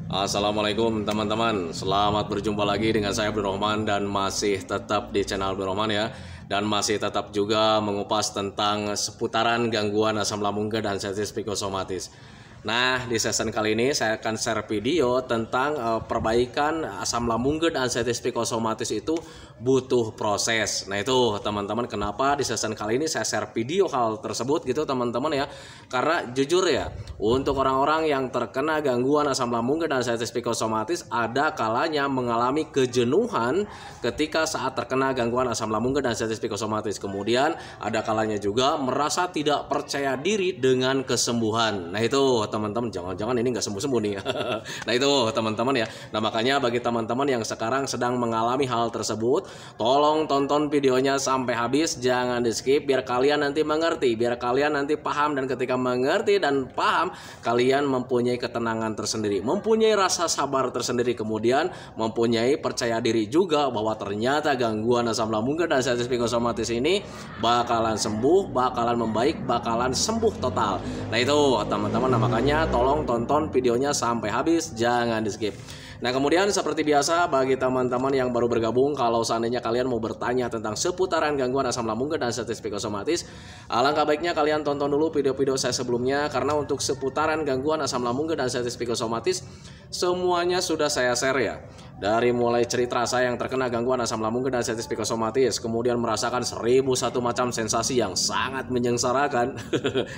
Assalamualaikum teman-teman, selamat berjumpa lagi dengan saya Abdul Rahman dan masih tetap di channel Abdul Rahman ya. Dan masih tetap juga mengupas tentang seputaran gangguan asam lambung dan sensitif psikosomatis. Nah, di season kali ini saya akan share video tentang perbaikan asam lambung dan sensitif psikosomatis itu butuh proses. Nah, itu teman-teman kenapa di season kali ini saya share video hal tersebut gitu teman-teman ya. Karena jujur ya, untuk orang-orang yang terkena gangguan asam lambung dan sensitif psikosomatis ada kalanya mengalami kejenuhan ketika saat terkena gangguan asam lambung dan sensitif psikosomatis. Kemudian ada kalanya juga merasa tidak percaya diri dengan kesembuhan. Nah, itu teman-teman, jangan-jangan ini nggak sembuh-sembuh nih. Nah, itu teman-teman ya. Nah, makanya bagi teman-teman yang sekarang sedang mengalami hal tersebut, tolong tonton videonya sampai habis, jangan di skip biar kalian nanti mengerti, biar kalian nanti paham, dan ketika mengerti dan paham kalian mempunyai ketenangan tersendiri, mempunyai rasa sabar tersendiri, kemudian mempunyai percaya diri juga bahwa ternyata gangguan asam lambung dan sensitif psikosomatis ini bakalan sembuh, bakalan membaik, bakalan sembuh total. Nah, itu teman-teman, makanya tolong tonton videonya sampai habis, jangan di skip. Nah, kemudian seperti biasa bagi teman-teman yang baru bergabung, kalau seandainya kalian mau bertanya tentang seputaran gangguan asam lambung dan sensitif psikosomatis, alangkah baiknya kalian tonton dulu video-video saya sebelumnya, karena untuk seputaran gangguan asam lambung dan sensitif psikosomatis semuanya sudah saya share ya. Dari mulai cerita saya yang terkena gangguan asam lambung dan sensitif psikosomatis, kemudian merasakan 1001 macam sensasi yang sangat menyengsarakan,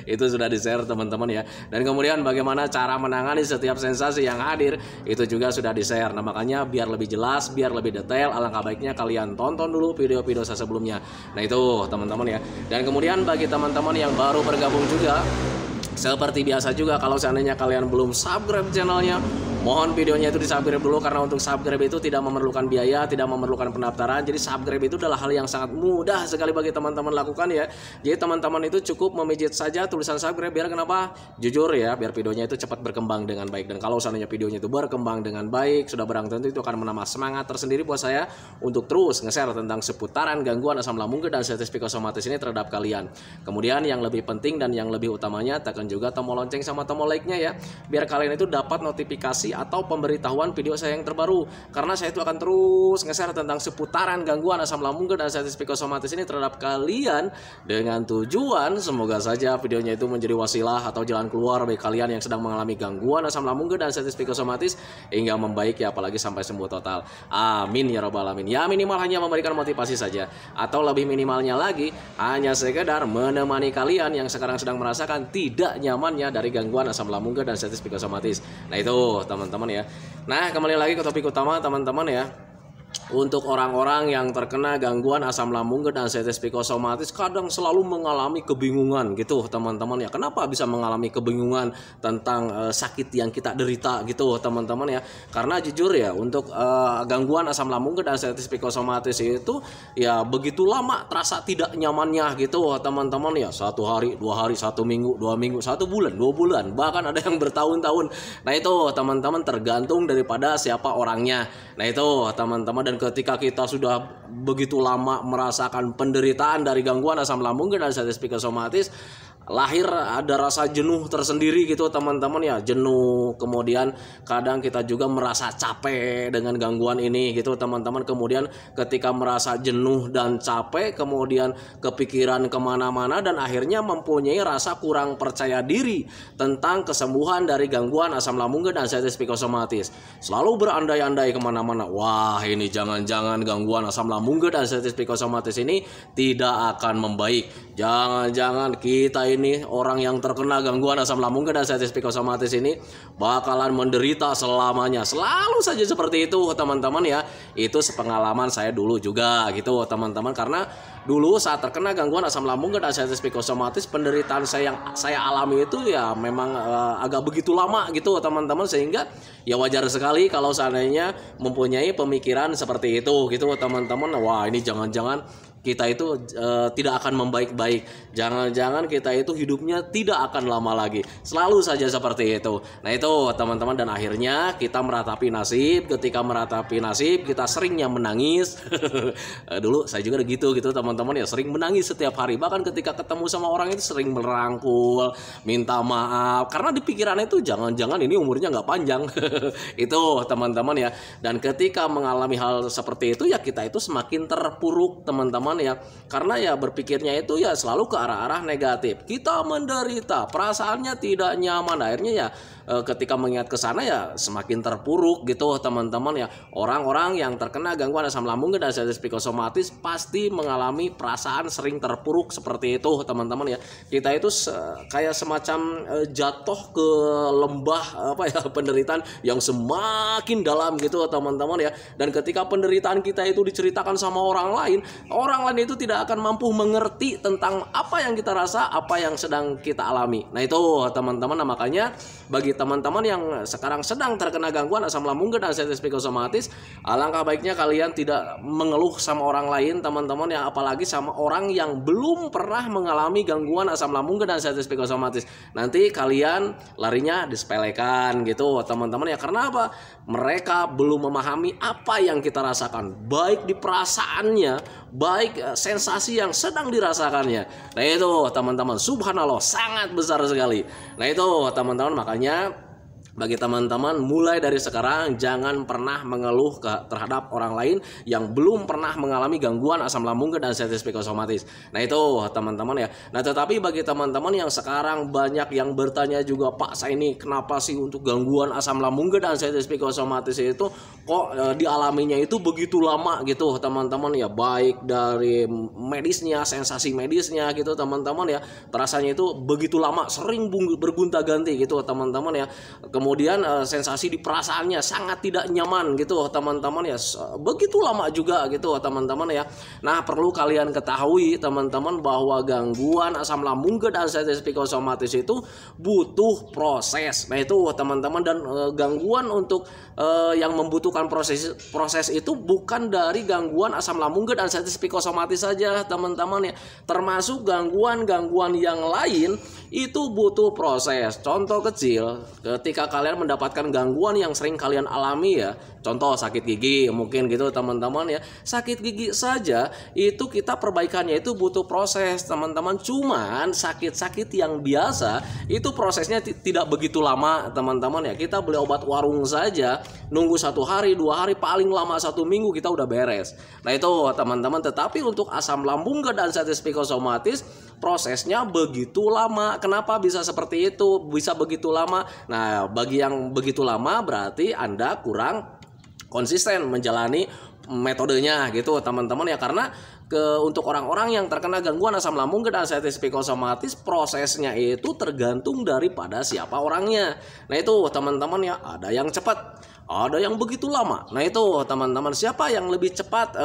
itu sudah di-share teman-teman ya. Dan kemudian bagaimana cara menangani setiap sensasi yang hadir, itu juga sudah di-share. Nah, makanya biar lebih jelas, biar lebih detail, alangkah baiknya kalian tonton dulu video-video saya sebelumnya. Nah, itu teman-teman ya. Dan kemudian bagi teman-teman yang baru bergabung juga, seperti biasa juga, kalau seandainya kalian belum subscribe channelnya, mohon videonya itu di-subscribe dulu, karena untuk subscribe itu tidak memerlukan biaya, tidak memerlukan pendaftaran. Jadi subscribe itu adalah hal yang sangat mudah sekali bagi teman-teman lakukan ya. Jadi teman-teman itu cukup memijit saja tulisan subscribe, biar kenapa? Jujur ya, biar videonya itu cepat berkembang dengan baik. Dan kalau seandainya videonya itu berkembang dengan baik, sudah barang tentu itu akan menambah semangat tersendiri buat saya untuk terus nge-share tentang seputaran gangguan asam lambung dan sensitif psikosomatis ini terhadap kalian. Kemudian yang lebih penting dan yang lebih utamanya, tekan juga tombol lonceng sama tombol like-nya ya, biar kalian itu dapat notifikasi atau pemberitahuan video saya yang terbaru, karena saya itu akan terus nge-share tentang seputaran gangguan asam lambung dan sensitif psikosomatis ini terhadap kalian, dengan tujuan semoga saja videonya itu menjadi wasilah atau jalan keluar bagi kalian yang sedang mengalami gangguan asam lambung dan sensitif psikosomatis hingga membaik ya, apalagi sampai sembuh total. Amin ya robbal alamin. Ya, minimal hanya memberikan motivasi saja, atau lebih minimalnya lagi hanya sekedar menemani kalian yang sekarang sedang merasakan tidak nyamannya dari gangguan asam lambung dan sensitif psikosomatis. Nah, itu teman-teman ya. Nah, kembali lagi ke topik utama teman-teman ya. Untuk orang-orang yang terkena gangguan asam lambung dan sensitif psikosomatis kadang selalu mengalami kebingungan gitu teman-teman ya. Kenapa bisa mengalami kebingungan tentang sakit yang kita derita gitu teman-teman ya. Karena jujur ya, untuk gangguan asam lambung dan sensitif psikosomatis itu ya begitu lama terasa tidak nyamannya gitu teman-teman ya. 1 hari, 2 hari, 1 minggu, 2 minggu, 1 bulan, 2 bulan, bahkan ada yang bertahun-tahun. Nah, itu teman-teman tergantung daripada siapa orangnya. Nah, itu teman-teman, dan ketika kita sudah begitu lama merasakan penderitaan dari gangguan asam lambung dan sensitif psikosomatis, lahir ada rasa jenuh tersendiri gitu teman-teman ya. Jenuh, kemudian kadang kita juga merasa capek dengan gangguan ini gitu teman-teman. Kemudian ketika merasa jenuh dan capek, kemudian kepikiran kemana-mana, dan akhirnya mempunyai rasa kurang percaya diri tentang kesembuhan dari gangguan asam lambung dan sensitif psikosomatis. Selalu berandai-andai kemana-mana, wah ini jangan-jangan gangguan asam lambung dan sensitif psikosomatis ini tidak akan membaik. Jangan-jangan kita ini orang yang terkena gangguan asam lambung dan sensitif psikosomatis ini bakalan menderita selamanya. Selalu saja seperti itu teman-teman ya. Itu sepengalaman saya dulu juga gitu teman-teman. Karena dulu saat terkena gangguan asam lambung dan sensitif psikosomatis, penderitaan saya yang saya alami itu ya memang agak begitu lama gitu teman-teman, sehingga ya wajar sekali kalau seandainya mempunyai pemikiran seperti itu gitu teman-teman. Wah, ini jangan-jangan kita itu tidak akan membaik-baik. Jangan-jangan kita itu hidupnya tidak akan lama lagi. Selalu saja seperti itu. Nah itu teman-teman, dan akhirnya kita meratapi nasib. Ketika meratapi nasib, kita seringnya menangis. Dulu saya juga gitu teman-teman ya, sering menangis setiap hari. Bahkan ketika ketemu sama orang itu sering merangkul, minta maaf. Karena di pikiran itu jangan-jangan ini umurnya nggak panjang. Itu teman-teman ya. Dan ketika mengalami hal seperti itu ya, kita itu semakin terpuruk teman-teman ya, karena ya berpikirnya itu ya selalu ke arah-arah negatif. Kita menderita, perasaannya tidak nyaman, akhirnya ya ketika mengingat ke sana ya semakin terpuruk gitu teman-teman ya. Orang-orang yang terkena gangguan asam lambung dan sensitif psikosomatis pasti mengalami perasaan sering terpuruk seperti itu teman-teman ya. Kita itu kayak semacam jatuh ke lembah penderitaan yang semakin dalam gitu teman-teman ya. Dan ketika penderitaan kita itu diceritakan sama orang lain itu tidak akan mampu mengerti tentang apa yang kita rasa, apa yang sedang kita alami. Nah itu teman-teman, nah, makanya bagi teman-teman yang sekarang sedang terkena gangguan asam lambung dan sensitif psikosomatis, alangkah baiknya kalian tidak mengeluh sama orang lain teman-teman ya, apalagi sama orang yang belum pernah mengalami gangguan asam lambung dan sensitif psikosomatis. Nanti kalian larinya disepelekan gitu teman-teman ya. Karena apa? Mereka belum memahami apa yang kita rasakan, baik di perasaannya, baik sensasi yang sedang dirasakannya. Nah itu teman-teman, subhanallah, sangat besar sekali. Nah itu teman-teman, makanya bagi teman-teman mulai dari sekarang jangan pernah mengeluh terhadap orang lain yang belum pernah mengalami gangguan asam lambung dan sensitif psikosomatis. Nah itu teman-teman ya. Nah tetapi bagi teman-teman yang sekarang banyak yang bertanya juga, Pak saya ini kenapa sih untuk gangguan asam lambung dan sensitif psikosomatis itu kok dialaminya itu begitu lama gitu teman-teman ya, baik dari medisnya, sensasi medisnya gitu teman-teman ya, terasanya itu begitu lama, sering bergonta-ganti gitu teman-teman ya. Kemudian sensasi di perasaannya sangat tidak nyaman gitu teman-teman ya, begitu lama juga gitu teman-teman ya. Nah perlu kalian ketahui teman-teman bahwa gangguan asam lambung dan sensitif psikosomatis itu butuh proses. Nah itu teman-teman, dan gangguan untuk yang membutuhkan proses itu bukan dari gangguan asam lambung dan sensitif psikosomatis saja teman-teman ya, termasuk gangguan-gangguan yang lain itu butuh proses. Contoh kecil, ketika kalian mendapatkan gangguan yang sering kalian alami ya, contoh sakit gigi mungkin gitu teman-teman ya. Sakit gigi saja itu kita perbaikannya itu butuh proses teman-teman. Cuman sakit-sakit yang biasa itu prosesnya tidak begitu lama teman-teman ya. Kita beli obat warung saja nunggu 1 hari 2 hari, paling lama 1 minggu kita udah beres. Nah itu teman-teman. Tetapi untuk asam lambung dan sensitif psikosomatis prosesnya begitu lama. Kenapa bisa seperti itu? Bisa begitu lama. Nah, bagi yang begitu lama berarti Anda kurang konsisten menjalani metodenya gitu teman-teman ya. Karena untuk orang-orang yang terkena gangguan asam lambung dan sensitif psikosomatis, prosesnya itu tergantung daripada siapa orangnya. Nah itu teman-teman ya, ada yang cepat, ada yang begitu lama. Nah itu teman-teman, siapa yang lebih cepat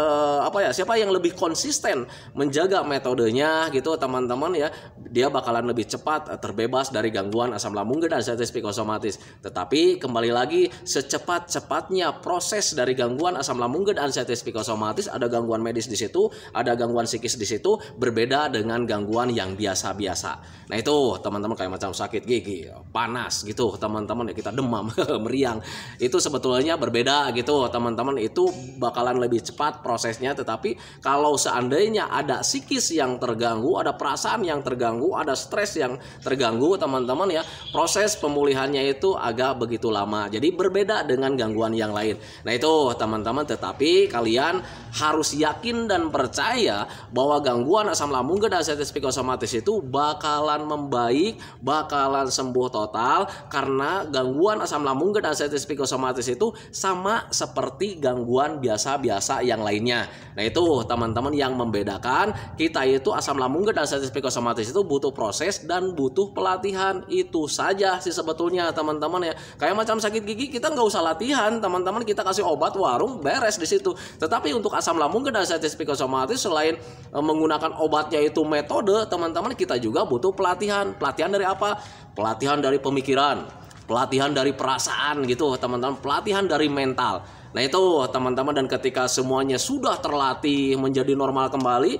siapa yang lebih konsisten menjaga metodenya gitu teman-teman ya, dia bakalan lebih cepat terbebas dari gangguan asam lambung dan sensitif psikosomatis. Tetapi kembali lagi, secepat-cepatnya proses dari gangguan asam lambung dan sensitif psikosomatis, ada gangguan medis di situ, ada gangguan psikis di situ, berbeda dengan gangguan yang biasa-biasa. Nah itu teman-teman, kayak macam sakit gigi, panas gitu teman-teman ya, kita demam, meriang, itu sebetulnya berbeda gitu teman-teman. Itu bakalan lebih cepat prosesnya. Tetapi kalau seandainya ada psikis yang terganggu, ada perasaan yang terganggu, ada stres yang terganggu teman-teman ya, proses pemulihannya itu agak begitu lama. Jadi berbeda dengan gangguan yang lain. Nah itu teman-teman, tetapi kalian harus yakin dan percaya bahwa gangguan asam lambung dan sensitif psikosomatis itu bakalan membaik, bakalan sembuh total. Karena gangguan asam lambung dan sensitif psikosomatis itu sama seperti gangguan biasa-biasa yang lainnya. Nah itu teman-teman yang membedakan kita itu asam lambung dan sensitif psikosomatis itu butuh proses dan butuh pelatihan. Itu saja sih sebetulnya teman-teman ya. Kayak macam sakit gigi, kita nggak usah latihan teman-teman, kita kasih obat warung beres di situ. Tetapi untuk asam lambung dan sensitif psikosomatis, selain menggunakan obatnya itu metode teman-teman, kita juga butuh pelatihan. Pelatihan dari apa? Pelatihan dari pemikiran, pelatihan dari perasaan gitu teman-teman, pelatihan dari mental. Nah itu teman-teman, dan ketika semuanya sudah terlatih menjadi normal kembali,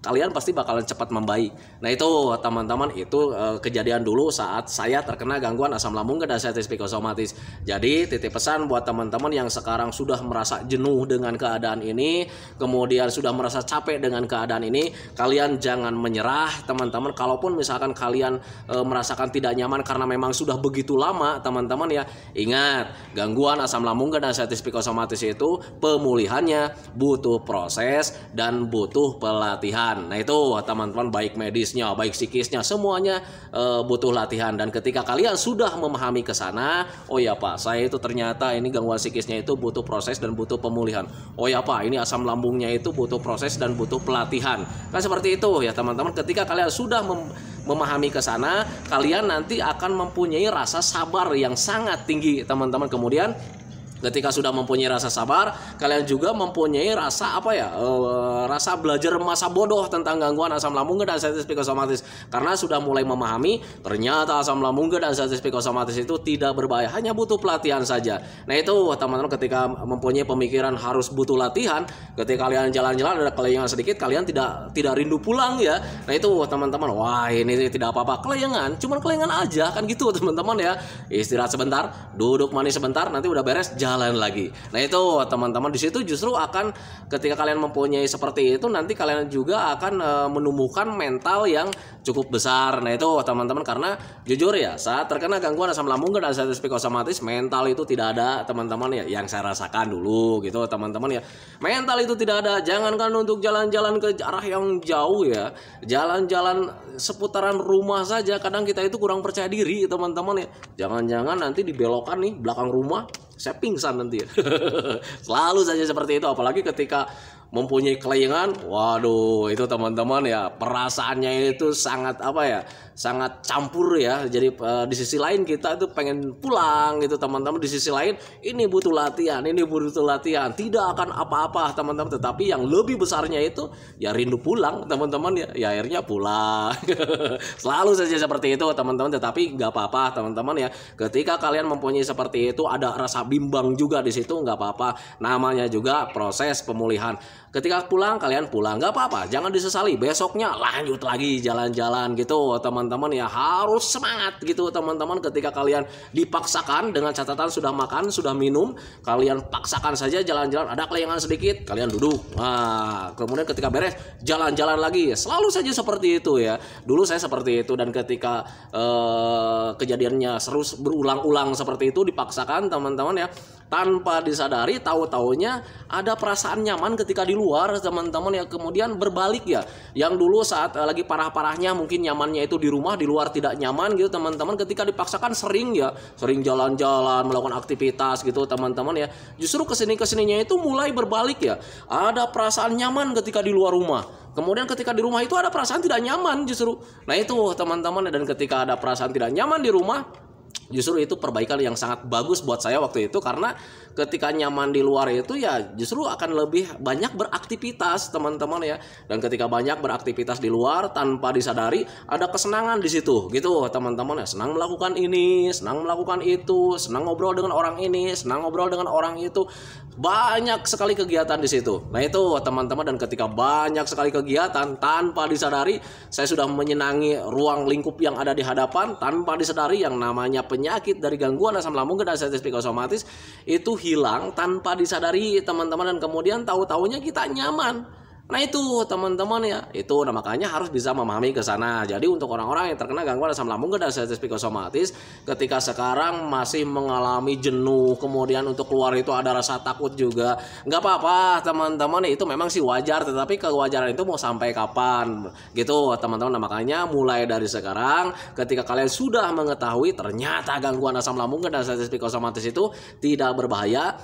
kalian pasti bakalan cepat membaik. Nah itu teman-teman, itu kejadian dulu saat saya terkena gangguan asam lambung dan gastritis psikosomatis. Jadi titip pesan buat teman-teman yang sekarang sudah merasa jenuh dengan keadaan ini, kemudian sudah merasa capek dengan keadaan ini, kalian jangan menyerah teman-teman. Kalaupun misalkan kalian merasakan tidak nyaman karena memang sudah begitu lama, teman-teman ya, ingat, gangguan asam lambung dan gastritis psikosomatis itu pemulihannya butuh proses dan butuh pelatihan. Nah itu teman-teman, baik medisnya, baik psikisnya, semuanya butuh latihan. Dan ketika kalian sudah memahami ke sana, oh ya Pak, saya itu ternyata ini gangguan psikisnya itu butuh proses dan butuh pemulihan. Oh ya Pak, ini asam lambungnya itu butuh proses dan butuh pelatihan. Kan seperti itu ya teman-teman. Ketika kalian sudah memahami ke sana, kalian nanti akan mempunyai rasa sabar yang sangat tinggi teman-teman. Kemudian ketika sudah mempunyai rasa sabar, kalian juga mempunyai rasa rasa belajar masa bodoh tentang gangguan asam lambung dan gastritis psikosomatis, karena sudah mulai memahami ternyata asam lambung dan gastritis psikosomatis itu tidak berbahaya, hanya butuh pelatihan saja. Nah itu teman-teman, ketika mempunyai pemikiran harus butuh latihan, ketika kalian jalan-jalan ada kelayangan sedikit, kalian tidak rindu pulang ya. Nah itu teman-teman, wah ini tidak apa-apa, kelayangan, cuman kelayangan aja kan gitu teman-teman ya. Istirahat sebentar, duduk manis sebentar, nanti udah beres jalan lagi. Nah itu teman-teman, di situ justru akan, ketika kalian mempunyai seperti itu, nanti kalian juga akan menumbuhkan mental yang cukup besar. Nah itu teman-teman, karena jujur ya, saat terkena gangguan asam lambung dan gastritis psikosomatis, mental itu tidak ada teman-teman ya, yang saya rasakan dulu gitu teman-teman ya. Mental itu tidak ada, jangankan untuk jalan-jalan ke arah yang jauh ya, jalan-jalan seputaran rumah saja kadang kita itu kurang percaya diri teman-teman ya. Jangan-jangan nanti dibelokan nih belakang rumah, saya pingsan nanti ya. Selalu saja seperti itu, apalagi ketika mempunyai kelayangan. Waduh, itu teman-teman ya, perasaannya itu sangat sangat campur ya. Jadi di sisi lain kita itu pengen pulang gitu teman-teman, di sisi lain ini butuh latihan, tidak akan apa-apa teman-teman. Tetapi yang lebih besarnya itu ya rindu pulang teman-teman ya akhirnya pulang. Selalu saja seperti itu teman-teman. Tetapi nggak apa-apa teman-teman ya, ketika kalian mempunyai seperti itu, ada rasa bimbang juga di situ, nggak apa-apa, namanya juga proses pemulihan. Ketika pulang, kalian pulang, nggak apa-apa, jangan disesali, besoknya lanjut lagi jalan-jalan gitu teman-teman ya. Harus semangat gitu teman-teman. Ketika kalian dipaksakan, dengan catatan sudah makan, sudah minum, kalian paksakan saja jalan-jalan, ada kelayangan sedikit, kalian duduk, nah kemudian ketika beres jalan-jalan lagi. Selalu saja seperti itu ya, dulu saya seperti itu. Dan ketika kejadiannya terus berulang-ulang seperti itu, dipaksakan teman-teman ya, tanpa disadari, tahu-taunya ada perasaan nyaman ketika di luar teman-teman ya. Kemudian berbalik ya, yang dulu saat lagi parah-parahnya mungkin nyamannya itu di rumah, di luar tidak nyaman gitu teman-teman. Ketika dipaksakan sering jalan-jalan, melakukan aktivitas gitu teman-teman ya, justru kesininya itu mulai berbalik ya. Ada perasaan nyaman ketika di luar rumah, kemudian ketika di rumah itu ada perasaan tidak nyaman justru. Nah itu teman-teman, dan ketika ada perasaan tidak nyaman di rumah, justru itu perbaikan yang sangat bagus buat saya waktu itu. Karena ketika nyaman di luar itu ya justru akan lebih banyak beraktivitas teman-teman ya. Dan ketika banyak beraktivitas di luar tanpa disadari, ada kesenangan di situ gitu teman-teman ya. Senang melakukan ini, senang melakukan itu, senang ngobrol dengan orang ini, senang ngobrol dengan orang itu. Banyak sekali kegiatan di situ. Nah itu teman-teman, dan ketika banyak sekali kegiatan tanpa disadari, saya sudah menyenangi ruang lingkup yang ada di hadapan. Tanpa disadari, yang namanya penyakit dari gangguan asam lambung dan gastritis psikosomatis itu hilang tanpa disadari teman-teman. Dan kemudian tahu-taunya kita nyaman. Nah itu teman-teman ya, itu nah makanya harus bisa memahami ke sana. Jadi untuk orang-orang yang terkena gangguan asam lambung dan gastritis psikosomatis, ketika sekarang masih mengalami jenuh, kemudian untuk keluar itu ada rasa takut juga, nggak apa-apa teman-teman, itu memang sih wajar. Tetapi kewajaran itu mau sampai kapan gitu teman-teman. Nah makanya mulai dari sekarang, ketika kalian sudah mengetahui ternyata gangguan asam lambung dan gastritis psikosomatis itu tidak berbahaya,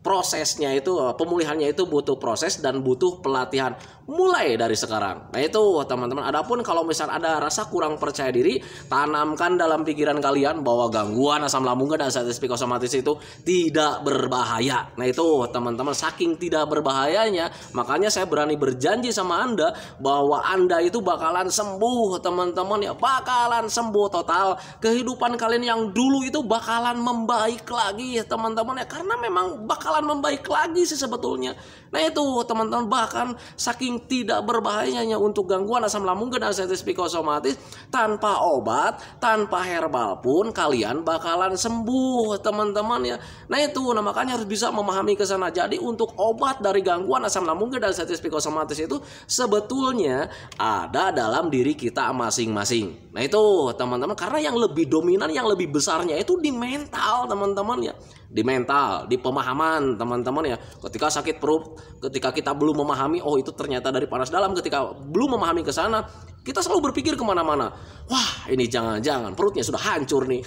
prosesnya itu, pemulihannya itu butuh proses dan butuh pelatihan mulai dari sekarang. Nah itu teman-teman. Adapun kalau misal ada rasa kurang percaya diri, tanamkan dalam pikiran kalian bahwa gangguan asam lambung dan gastritis psikosomatis itu tidak berbahaya. Nah itu teman-teman, saking tidak berbahayanya, makanya saya berani berjanji sama Anda bahwa Anda itu bakalan sembuh teman-teman ya, bakalan sembuh total. Kehidupan kalian yang dulu itu bakalan membaik lagi teman-teman ya, karena memang bakal bakalan membaik lagi sih sebetulnya. Nah itu teman-teman, bahkan saking tidak berbahayanya untuk gangguan asam lambung dan artritis psikosomatis, tanpa obat, tanpa herbal pun kalian bakalan sembuh teman-teman ya. Nah itu, nah makanya harus bisa memahami ke sana. Jadi untuk obat dari gangguan asam lambung dan artritis psikosomatis itu sebetulnya ada dalam diri kita masing-masing. Nah itu teman-teman, karena yang lebih dominan, yang lebih besarnya itu di mental teman-teman ya. Di mental, di pemahaman teman-teman ya. Ketika sakit perut, ketika kita belum memahami, oh itu ternyata dari panas dalam, ketika belum memahami ke sana, kita selalu berpikir kemana-mana, wah ini jangan-jangan perutnya sudah hancur nih.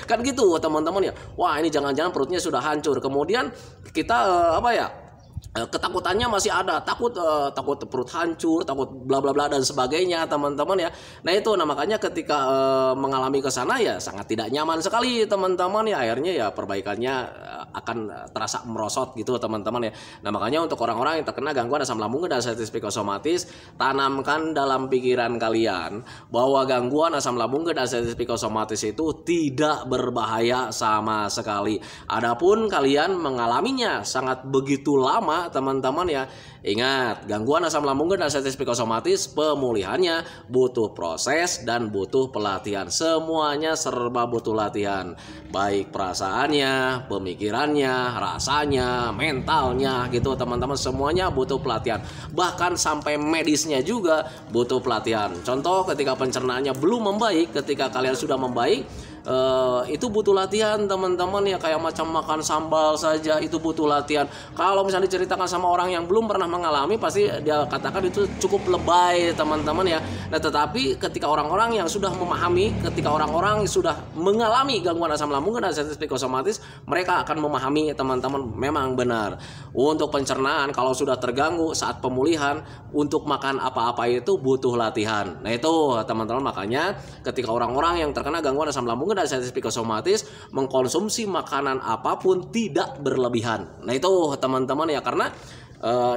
Kan gitu teman-teman ya, wah ini jangan-jangan perutnya sudah hancur. Kemudian kita ketakutannya masih ada, takut perut hancur, takut bla bla bla dan sebagainya teman-teman ya. Nah itu, nah makanya ketika mengalami ke sana ya sangat tidak nyaman sekali teman-teman ya. Akhirnya ya perbaikannya akan terasa merosot gitu teman-teman ya. Nah makanya untuk orang-orang yang terkena gangguan asam lambung dan artritis psikosomatis, tanamkan dalam pikiran kalian bahwa gangguan asam lambung dan artritis psikosomatis itu tidak berbahaya sama sekali. Adapun kalian mengalaminya sangat begitu lama teman-teman ya, ingat, gangguan asam lambung dan artritis psikosomatis pemulihannya butuh proses dan butuh pelatihan. Semuanya serba butuh latihan, baik perasaannya, pemikirannya, rasanya, mentalnya gitu teman-teman, semuanya butuh pelatihan. Bahkan sampai medisnya juga butuh pelatihan. Contoh, ketika pencernaannya belum membaik, ketika kalian sudah membaik, itu butuh latihan teman-teman ya. Kayak macam makan sambal saja itu butuh latihan. Kalau misalnya diceritakan sama orang yang belum pernah mengalami, pasti dia katakan itu cukup lebay teman-teman ya. Nah tetapi ketika orang-orang yang sudah memahami, ketika orang-orang sudah mengalami gangguan asam lambung dan artritis psikosomatis, mereka akan memahami teman-teman, memang benar untuk pencernaan kalau sudah terganggu saat pemulihan, untuk makan apa-apa itu butuh latihan. Nah itu teman-teman, makanya ketika orang-orang yang terkena gangguan asam lambung dan artritis psikosomatis mengkonsumsi makanan apapun tidak berlebihan. Nah itu teman-teman ya, karena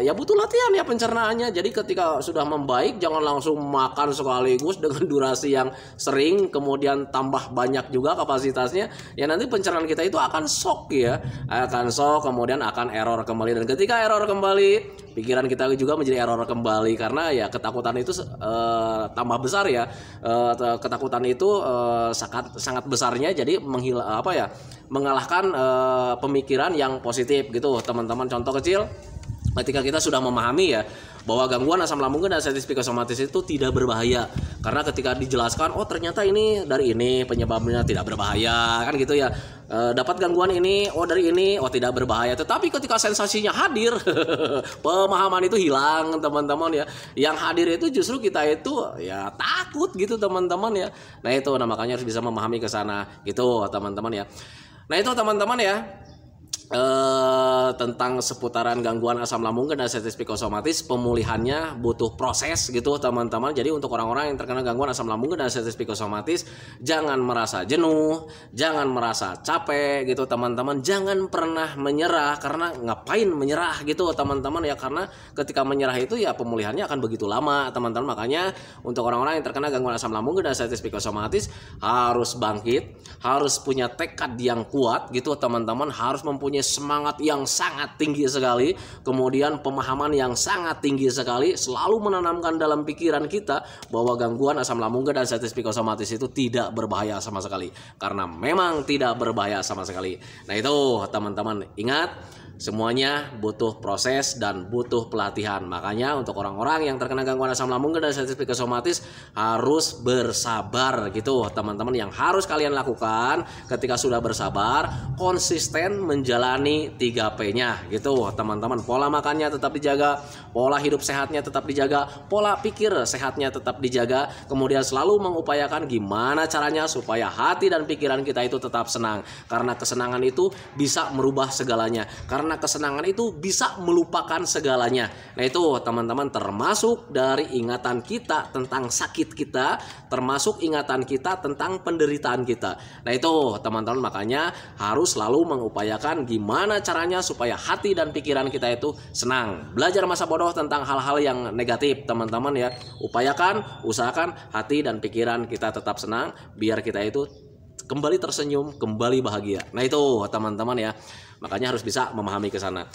ya butuh latihan ya pencernaannya. Jadi ketika sudah membaik, jangan langsung makan sekaligus dengan durasi yang sering, kemudian tambah banyak juga kapasitasnya. Ya nanti pencernaan kita itu akan shock ya, akan shock, kemudian akan error kembali. Dan ketika error kembali, pikiran kita juga menjadi error kembali, karena ya ketakutan itu tambah besar ya. Ketakutan itu sangat besarnya, jadi mengalahkan pemikiran yang positif gitu teman-teman. Contoh kecil, ketika kita sudah memahami ya bahwa gangguan asam lambung dan artritis psikosomatis itu tidak berbahaya, karena ketika dijelaskan, oh ternyata ini dari ini penyebabnya tidak berbahaya kan gitu ya. Dapat gangguan ini, oh dari ini, oh tidak berbahaya. Tetapi ketika sensasinya hadir, pemahaman itu hilang teman-teman ya. Yang hadir itu justru kita itu ya takut gitu teman-teman ya. Nah itu, nah makanya harus bisa memahami ke sana gitu teman-teman ya. Nah itu teman-teman ya, tentang seputaran gangguan asam lambung dan artritis psikosomatis, pemulihannya butuh proses gitu teman-teman. Jadi untuk orang-orang yang terkena gangguan asam lambung dan artritis psikosomatis, jangan merasa jenuh, jangan merasa capek gitu teman-teman. Jangan pernah menyerah, karena ngapain menyerah gitu teman-teman ya, karena ketika menyerah itu ya pemulihannya akan begitu lama teman-teman. Makanya untuk orang-orang yang terkena gangguan asam lambung dan artritis psikosomatis harus bangkit, harus punya tekad yang kuat gitu teman-teman, harus mempunyai semangat yang sangat tinggi sekali, kemudian pemahaman yang sangat tinggi sekali, selalu menanamkan dalam pikiran kita bahwa gangguan asam lambung dan artritis psikosomatis itu tidak berbahaya sama sekali, karena memang tidak berbahaya sama sekali. Nah itu teman-teman, ingat, semuanya butuh proses dan butuh pelatihan. Makanya untuk orang-orang yang terkena gangguan asam lambung dan artritis psikosomatis harus bersabar gitu teman-teman. Yang harus kalian lakukan ketika sudah bersabar, konsisten menjalani 3P-nya gitu teman-teman. Pola makannya tetap dijaga, pola hidup sehatnya tetap dijaga, pola pikir sehatnya tetap dijaga, kemudian selalu mengupayakan gimana caranya supaya hati dan pikiran kita itu tetap senang, karena kesenangan itu bisa merubah segalanya, karena kesenangan itu bisa melupakan segalanya. Nah itu teman-teman, termasuk dari ingatan kita tentang sakit kita, termasuk ingatan kita tentang penderitaan kita. Nah itu teman-teman, makanya harus selalu mengupayakan gimana caranya supaya hati dan pikiran kita itu senang. Belajar masa bodoh tentang hal-hal yang negatif teman-teman ya. Upayakan, usahakan hati dan pikiran kita tetap senang, biar kita itu kembali tersenyum, kembali bahagia. Nah itu teman-teman ya, makanya harus bisa memahami ke sana.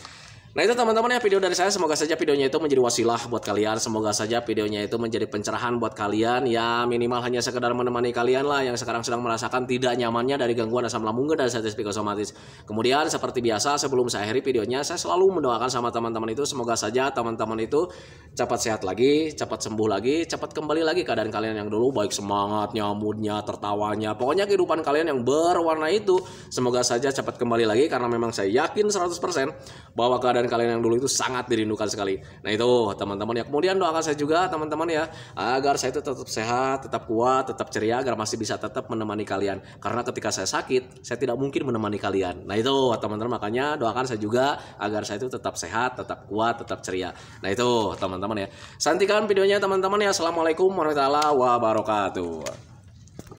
Nah itu teman-teman ya video dari saya, semoga saja videonya itu menjadi wasilah buat kalian, semoga saja videonya itu menjadi pencerahan buat kalian, ya minimal hanya sekedar menemani kalian lah yang sekarang sedang merasakan tidak nyamannya dari gangguan asam lambung dan status psikosomatis. Kemudian seperti biasa sebelum saya akhiri videonya, saya selalu mendoakan sama teman-teman itu, semoga saja teman-teman itu cepat sehat lagi, cepat sembuh lagi, cepat kembali lagi keadaan kalian yang dulu, baik semangatnya, moodnya, tertawanya, pokoknya kehidupan kalian yang berwarna itu semoga saja cepat kembali lagi, karena memang saya yakin 100% bahwa keadaan kalian yang dulu itu sangat dirindukan sekali. Nah itu teman-teman ya, kemudian doakan saya juga teman-teman ya, agar saya itu tetap sehat, tetap kuat, tetap ceria, agar masih bisa tetap menemani kalian, karena ketika saya sakit saya tidak mungkin menemani kalian. Nah itu teman-teman, makanya doakan saya juga agar saya itu tetap sehat, tetap kuat, tetap ceria. Nah itu teman-teman ya, santikan videonya teman-teman ya. Assalamualaikum warahmatullahi wabarakatuh.